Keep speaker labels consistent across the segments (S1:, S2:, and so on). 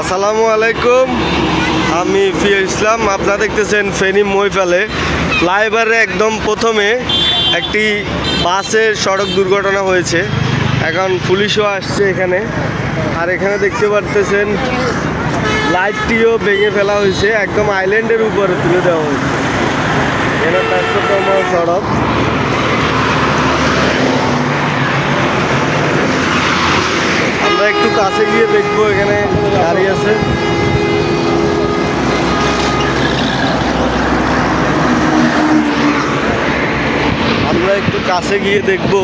S1: আসসালামু আলাইকুম, আমি ফিয়ার ইসলাম। আপনারা দেখতেছেন ফেনী মহিফালে ফ্লাইওভারে একদম প্রথমে একটি বাসের সড়ক দুর্ঘটনা হয়েছে। এখন পুলিশও আসছে এখানে। আর এখানে দেখতে পারতেছেন লাইটটিও ভেঙে ফেলা হয়েছে, একদম আইল্যান্ডের উপরে তুলে দেওয়া হয়েছে। এটা 400তম সড়ক। আমরা একটু কাছে গিয়ে দেখবো, এখানে গাড়ি আছে। আমরা একটু কাছে গিয়ে দেখবো।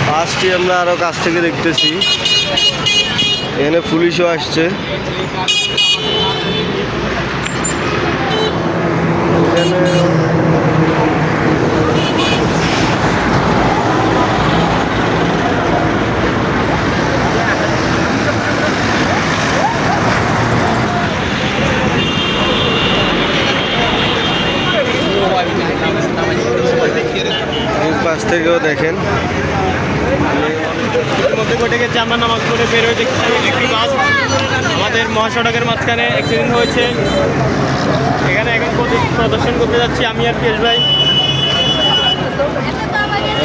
S1: বাসটি আমরা আরো কাছ থেকে দেখতেছি। এখানে পুলিশও আসছে। পাশ থেকেও দেখেন
S2: মধ্যে ঘটে গেছে। আমরা নামাজ পড়ে বেরোয় দেখছি একটি বাস আমাদের মহাসড়কের মাঝখানে অ্যাক্সিডেন্ট হয়েছে। এখানে এখন প্রদর্শন করতে যাচ্ছি আমি আর কেশ ভাই।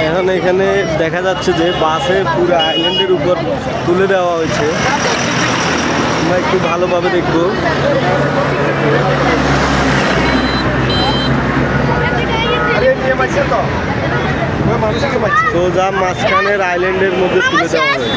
S1: এখন এখানে দেখা যাচ্ছে যে বাসে পুরো আইল্যান্ডের উপর তুলে দেওয়া হয়েছে। আমরা একটু ভালোভাবে দেখবো। সোজা মাঝখানের আইল্যান্ডের মধ্যে তুলে দেওয়া হয়েছে।